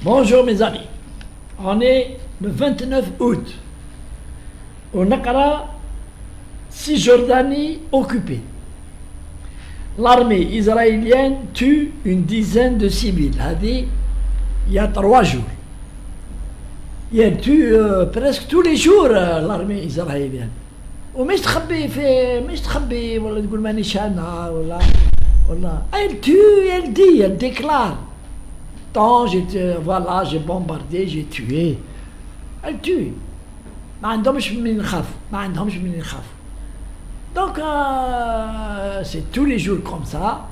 Bonjour mes amis, on est le 29 août. On a Cisjordanie occupée. L'armée israélienne tue une dizaine de civils. Il y a 3 jours. Elle tue presque tous les jours l'armée israélienne. ومش تخبي ولا تقول مانيش انا ولا elle tue, elle dit, elle déclare. Tant voilà, j'ai bombardé, j'ai tué. Elle tue. ما عندهمش من يخافوا. Donc c'est tous les jours comme ça.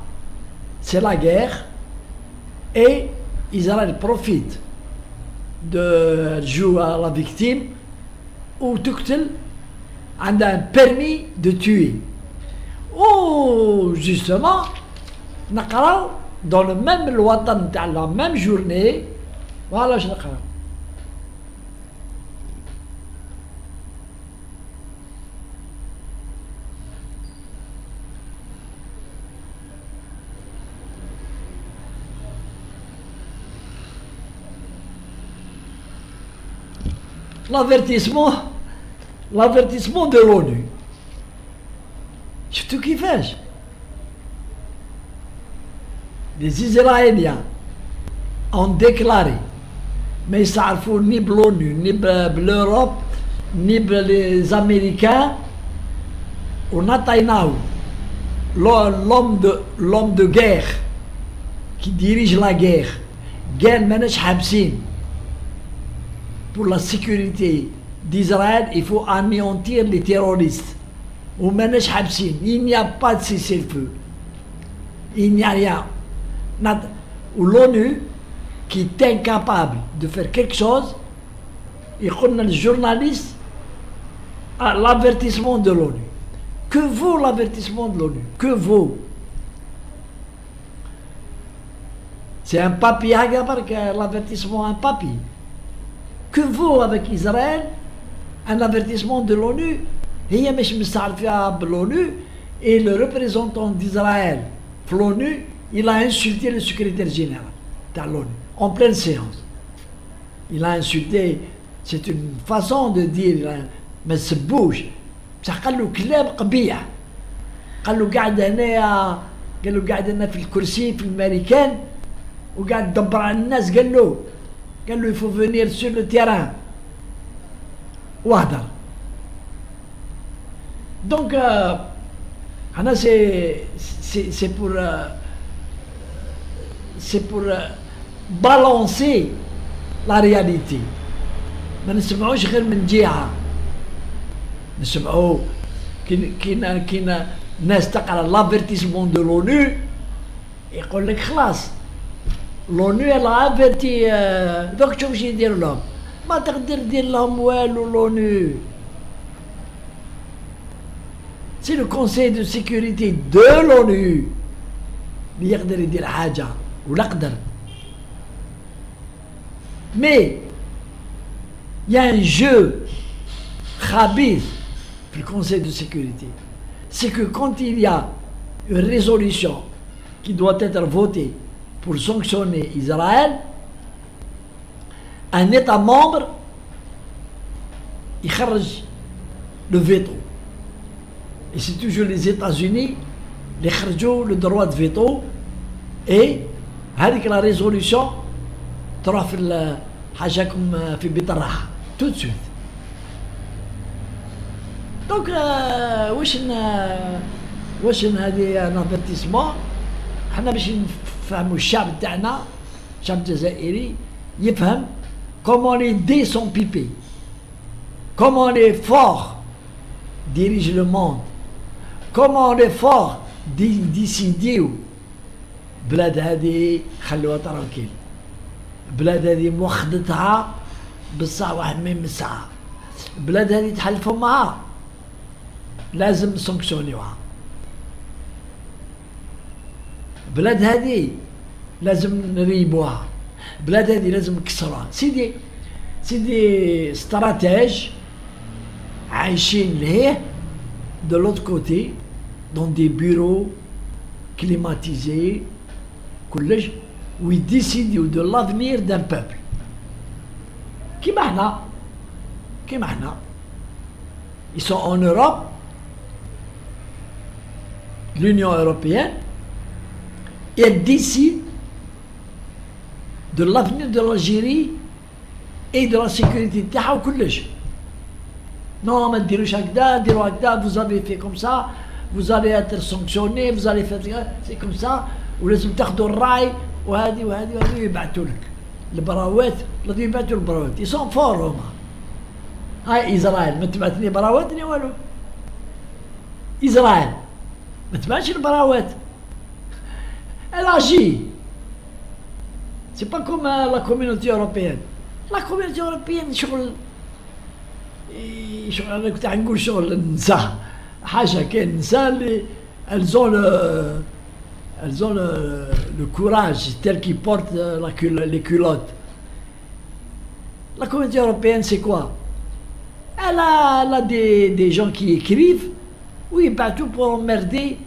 C'est la guerre et Israël profite de jouer à la victime ou تقتل عندها un permis de tuer. Ou justement نقراو dans le même الوطن تاع la même journée. Voilà je نقراو. L'avertissement de l'ONU. شفتوا كيفاش les Israéliens ont déclaré ما يستعرفوا ni بلونو ni بلوروب ni les Américains ونتنياهو l'homme de guerre qui dirige la guerre قال ماناش حابسين. Pour la sécurité d'Israël, il faut anéantir les terroristes. Il n'y a pas de cessez-le-feu. Il n'y a rien. Ou l'ONU, qui est incapable de faire quelque chose, il connaît le journaliste à l'avertissement de l'ONU. Que vaut l'avertissement de l'ONU? Que vaut? C'est un papier, l'avertissement un papier. Que vaut avec Israël un avertissement de l'ONU? هي مش مستعرفة بالONU et le représentant d'Israël l'ONU, il a insulté le secrétaire général de l'ONU en pleine séance. Il a insulté, c'est une façon de dire ما تسبوش بصح قال له كلام قبيح. قال له قاعد هنا في الكرسي في الامريكان وقاعد تدبر على الناس. قال له il faut venir sur le terrain. وهدر. Donc c'est pour balancer la réalité. ما نسمعوش غير من جهة. نسمعوا كاين ناس تقرا l'avertissement de l'ONU يقول لك خلاص l'ONU elle a averti دوك شوف واش يدير لهم. ما تقدر دير لهم والو l'ONU. C'est le Conseil de sécurité de l'ONU اللي يقدر يدير حاجة ولا قدر. Mais il y a un jeu khabith pour le Conseil de sécurité. C'est que quand il y a une résolution qui doit être votée pour sanctionner Israël, un État membre يخرج le veto. Et c'est toujours les États-Unis qui خرجوا le droit de veto et هذيك la résolution تروح في حاجاكم في بيت الراحة tout de suite. Donc واش هذه ان افيرتيسمون. حنا باش نفهموا الشعب تاعنا الشعب الجزائري يفهم comment les dés sont pipés, comment les forts dirigent le monde, comment les forts décident. بلاد هذه خلوها ترانكيل. بلاد هذه موخدتها بصح واحد ما يمسها. بلاد هذه تحلفوا معها لازم سانكسيونيوها. بلاد هذه لازم نريبوها. بلاد هذه لازم نكسروها. سيدي استراتيج عايشين لهيه de l'autre côté dans des bureaux climatisés كلش ويديسيديو de l'avenir d'un peuple. كيما احنا ils sont en Europe, l'Union européenne, et elle décide de l'avenir de l'Algérie et de la sécurité تاعها وكلش. Non, ما تديروش هكذا، ديروا هكذا، vous avez fait comme ça, vous allez être sanctionné, vous allez faire c'est comme ça، ولازم تاخذوا الراي وهذه ويبعثوا لك البراوات، الذي يبعثوا البراوات، ils sont forts هما. هاي إسرائيل ما تبعثني براوات ني والو. إسرائيل ما تبعثش البراوات. Elle agit. C'est pas comme la communauté européenne. La communauté européenne شغل انا كنت نقول شغل النساء، حاجه كاين النساء اللي elles ont le courage tel qu'ils portent les culottes. La communauté européenne c'est quoi? Elle a des gens qui écrivent oui partout pour emmerder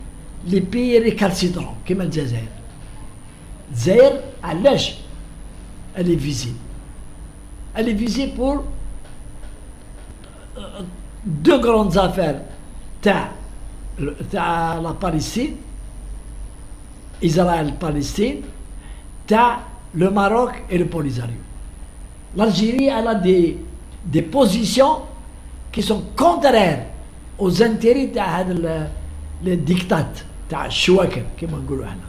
les pays récalcitrants comme الجزائر. الجزائر علاش elle est visée? Elle est visée pour deux grandes affaires. T'as la Palestine, Israël-Palestine, t'as le Maroc et le Polisario. L'Algérie, elle a des positions qui sont contraires aux intérêts de les dictats, تاع الشواكر كما نقولوا احنا.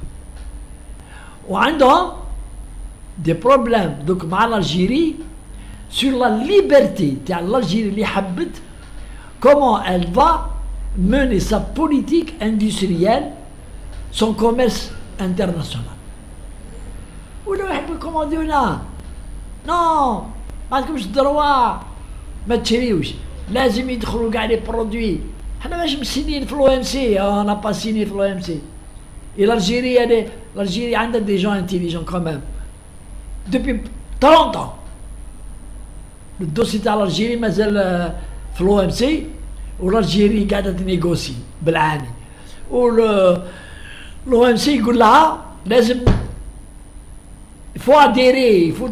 وعندهم des problèmes donc مع l'Algérie sur la liberté de l'Algérie اللي حبت comment elle va mener sa politique industrielle, son commerce international. ولو يحبوا يكومونديونا نو ما عندكمش الدروا ما تشريوش، لازم يدخلوا كاع لي برودوي. حنا ماش مسينين في لو ام سي، انا با سيني في لو ام سي. Et l'Algérie عندها des gens intelligents quand même depuis 30 ans. Le dossier تاع الألجيري مازال في لو ام سي، والألجيري قاعدة تنيغوسي بالعاني، لو ام سي يقول لها لازم فو اديري فو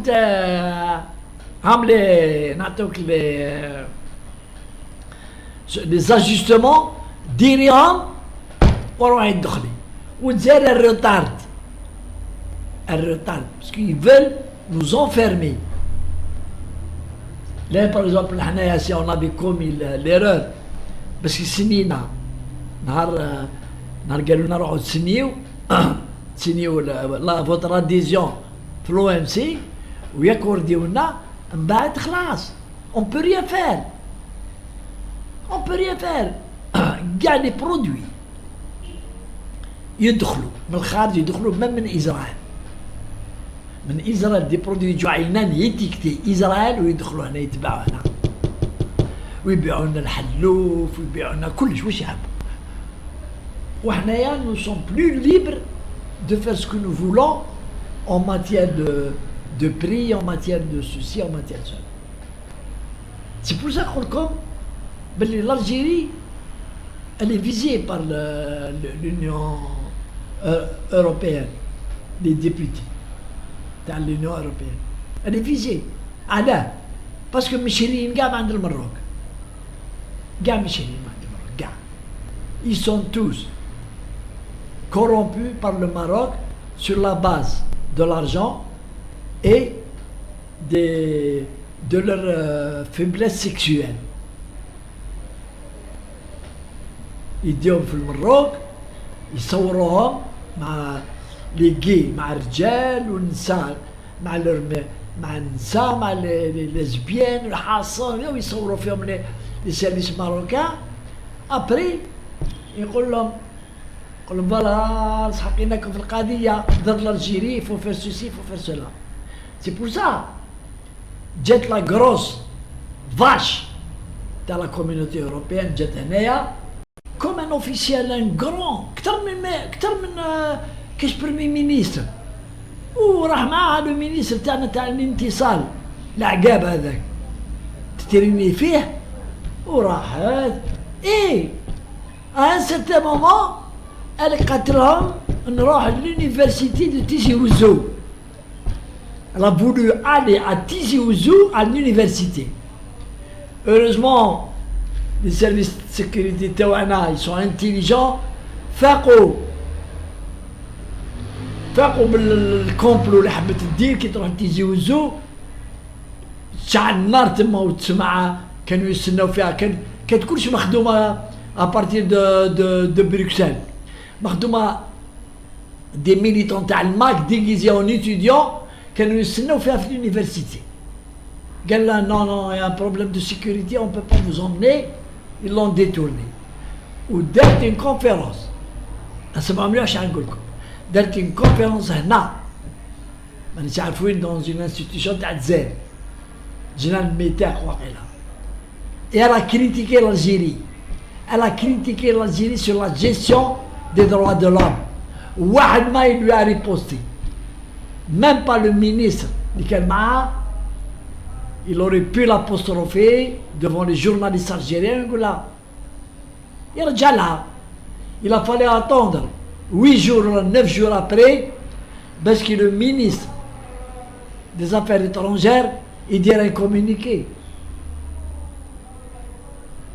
عاملي نعطوك لي زاجستمون ديريهم وروحي تدخلي. والجزائر الريتارد باسكو يفول نوز انفيرمي. Là, par exemple, si on avait commis l'erreur, parce que سنينا نهار قالوا لنا روحوا تسنيو فوتر اديزيون في لو ام سي وياكورديو لنا، من بعد خلاص اون بو ريان فير. كاع لي برودوي يدخلوا من الخارج، يدخلوا من اسرائيل. من اسرائيل دي برودوي يجوا عينان يتيكتي اسرائيل ويدخلوا هنا يتباعوا هنا ويبيعوا لنا الحلوف ويبيعوا لنا كلش واش يحبوا. وحنايا nous sommes plus libres de faire ce que nous voulons en matière de prix, en matière de ceci, en matière de cela. C'est pour ça qu'on comme l'Algérie elle est visée par l'Union européenne, les députés تاع l'Union européenne. Elle est visée. علاه؟ باسكو مشريين كاع عند المروك. كاع مشريين عند المروك كاع. Ils sont tous corrompus par le Maroc sur la base de l'argent et de leur faiblesse sexuelle. يديهم في المروك يصوروهم مع لي جي، مع الرجال والنساء، مع النساء، مع ليزبيان والحاصين، ويصوروا فيهم لي سيرفيس ماروكان. ابري يقول لهم فوالا سحقيناكم في القضيه ضد الجيري، فو فير سوسي فو فير سولا. سي بور سا جات لا غروس فاش تاع لا كوميونيتي اوروبيان، جات هنايا كوم ان اوفيسيال ان غران اكثر من كاش بريمي مينيستر، وراح معاه لو مينيستر تاعنا تاع الانتصال العقاب هذاك تترمي فيه، وراح ايه ان سيرتان مومون اللي قالت لهم نروح لونيفرسيتي دو تيزي وزو. Elle a voulu aller à Tizi Ouzou à l'université. Heureusement, les services de sécurité taouana, ils sont intelligents. فاقوا بالكومبلو اللي حبت تدير كي تروح تيزي وزو تشعل النار تما وتسمع كانوا يستناو فيها كانت كلشي مخدومه ابارتير دو بروكسل مخدومه دي ميليتون تاع الماك ديغيزي اون ايتيديون كانوا يستناو فيها في l'université. قال لها non il y a un problème de sécurité on peut pas vous emmener. Ils l'ont détourné ودارت une conférence. اسمعوا مليح واش نقول لكم. دارت une conférence هنا مانيش عارف وين dans une institution تاع الجزائر جنان ميتاق واقيلا. Et elle a critiqué l'Algérie. Elle a critiqué l'Algérie sur la gestion des droits de l'homme. واحد ما il lui a riposté. Même pas le ministre اللي كان معاه. Il aurait pu l'apostropher devant les journalistes algériens يقول لها يرجع لها. Il a fallu attendre 8 jours, 9 jours après, parce que le ministre des Affaires étrangères, il dit un communiqué.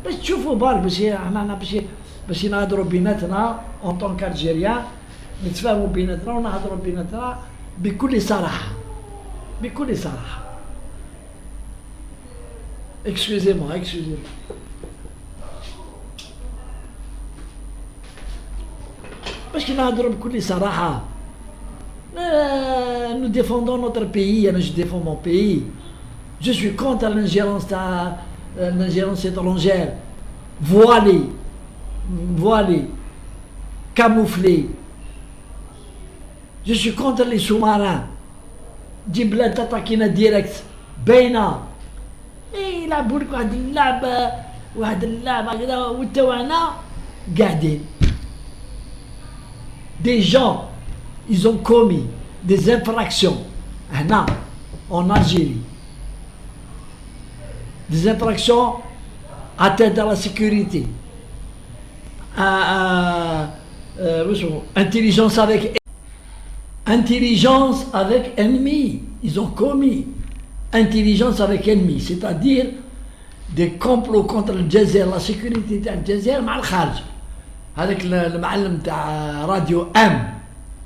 باش تشوفوا برك باش نهضروا بيناتنا en tant qu'Algériens نتفاهموا بيناتنا ونهضروا بيناتنا بكل صراحة. بكل صراحة. Excusez-moi. Parce que nous défendons notre pays, je défends mon pays. Je suis contre l'ingérence étrangère, voilée, camouflée. Je suis contre les sous-marins. دي بلاد تطاكينا ديريكت باينه. يلعبوا لك واحد اللعبه هكذا والتوانا قاعدين. Des gens, ils ont commis des infractions en Algérie. Des infractions atteintes à la sécurité. Intelligence avec ennemi. Ils ont commis intelligence avec ennemi, c'est-à-dire des complots contre le Djazair, la sécurité du Djazair مع الخارج. هذاك المعلم تاع راديو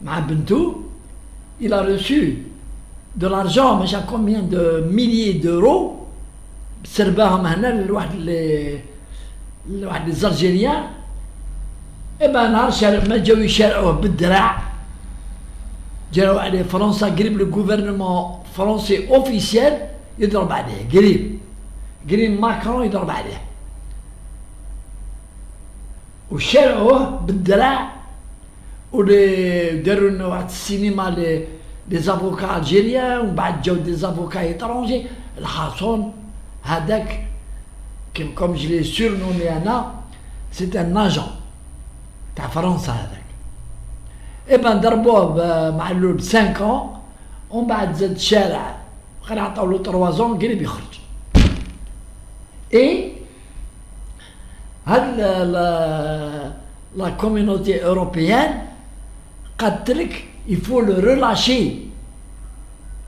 مع بنته il a reçu de l'argent مش combien de milliers d'euros سرباهم هنا لواحد الالجيريان. ايبا نهار ما جاو يشارعوه بالدراع جاو عليه فرنسا قريب لو غوفرنمون فرنسي اوفيسيال يضرب عليه قريب ماكرون يضرب عليه وشارعوه بالدراع وداروا لنا واحد السينما لي زافوكا الجيريان ومن بعد جاو دي زافوكا ايترونجي. الحاصون هذاك كوم جو لي سورنومي انا سي ان اجون تاع فرنسا هذاك. ايبا ضربوه معلول 5 ans ومن بعد زاد شارع غير عطاو له 3 ans قريب يخرج. اي هاد la communauté européenne قالت لك il faut le relâcher.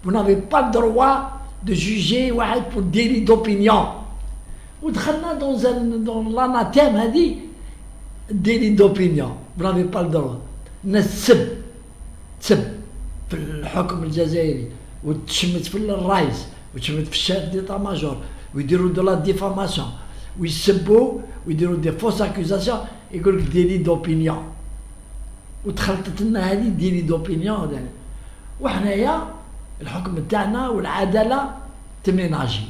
Vous n'avez pas le droit de juger واحد pour délit d'opinion. ودخلنا dans l'anathème هذه délit d'opinion. Vous n'avez pas le droit. الناس تسب في الحكم الجزائري وتشمت في الرئيس وتشمت في الشيف ديتا ماجور ويديروا دو لا ديفاماسيون ويسبوا ويديروا دي فوس اكوزاسيون يقول لك ديلي دوبينيون وتخلطت لنا هذه ديلي دوبينيون. وحنايا الحكم تاعنا والعداله تميناجي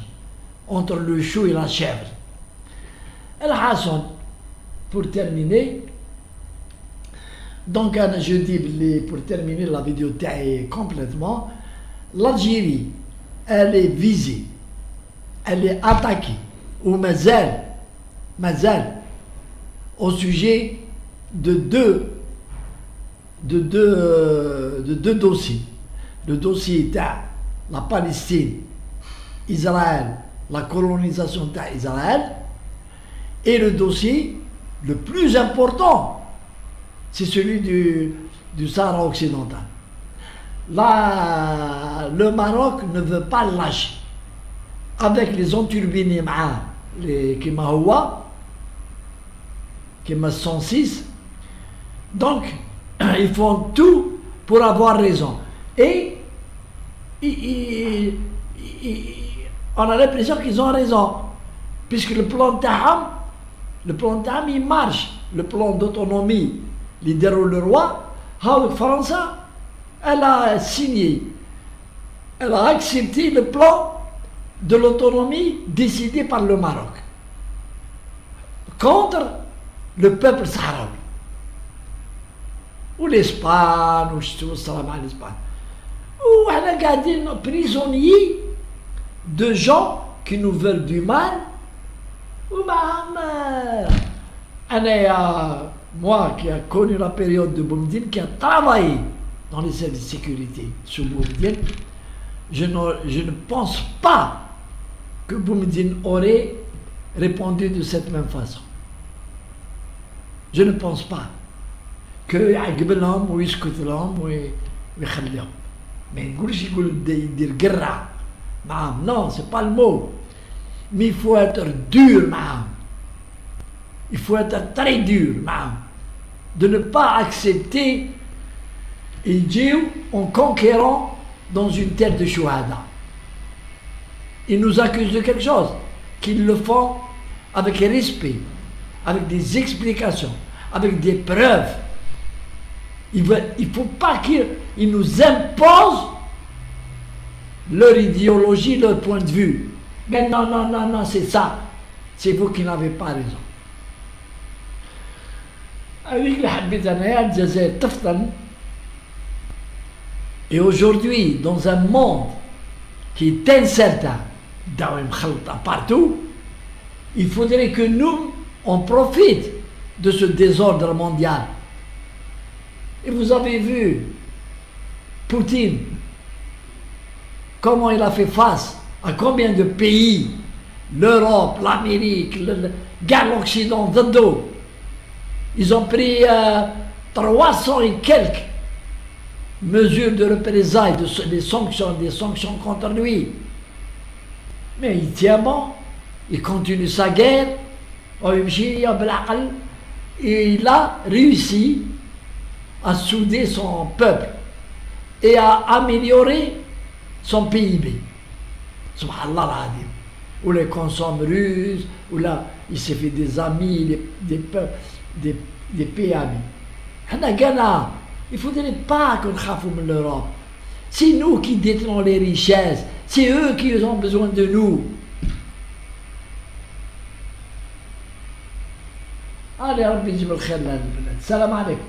اونتر لو شو et la chèvre. الحاصل pour terminer donc je dis pour terminer la vidéo تاعي complètement, l'Algérie elle est visée, elle est attaquée ou mazal au sujet de deux dossiers. Le dossier تاع la Palestine, Israël, la colonisation d'Israël, et le dossier le plus important, c'est celui du Sahara occidental. Là, le Maroc ne veut pas lâcher. Avec les enturbinés, les Kimahoua, Kima 106, donc ils font tout pour avoir raison. Et on a l'impression qu'ils ont raison, puisque le plan Taham, il marche. Le plan d'autonomie, les déroule le roi, la France, elle a signé, elle a accepté le plan de l'autonomie décidé par le Maroc contre le peuple sahraoui. Ou l'Espagne, ou je salam à l'Espagne. Ou on a gardé nos prisonniers de gens qui nous veulent du mal. Ou moi qui a connu la période de Boumediene, qui a travaillé dans les services de sécurité sous Boumediene, je ne pense pas que Boumediene aurait répondu de cette même façon. Je ne pense pas que يعقبلهم ويسكت لهم ويخليهم. ما نقولش يدير قرع معاهم. Non, c'est pas le mot. Mais il faut être dur معاهم. Il faut être très dur معاهم. De ne pas accepter يجيو en conquérant dans une terre de chouhada. Ils nous accusent de quelque chose, qu'ils le font avec respect, avec des explications, avec des preuves. Il ne faut pas qu'ils nous imposent leur idéologie, leur point de vue. Mais non, c'est ça. C'est vous qui n'avez pas raison. Avec les habitants, Algérie, Taftan. Et aujourd'hui, dans un monde qui est incertain, partout, il faudrait que nous, on profite de ce désordre mondial. Et vous avez vu Poutine, comment il a fait face à combien de pays, l'Europe, l'Amérique, l'Occident, ils ont pris 300 et quelques mesures de représailles, des sanctions contre lui. Mais il tient bon, il continue sa guerre, et il a réussi à souder son peuple et à améliorer son PIB. Subhanallah al-Adim. Où les consomment russes, où là, il s'est fait des amis, des pays amis. Il ne faudrait pas qu'on khafou de l'Europe. C'est nous qui détenons les richesses, c'est eux qui ont besoin de nous. Allez, Rabbi Jibal Khair, salam alaikum.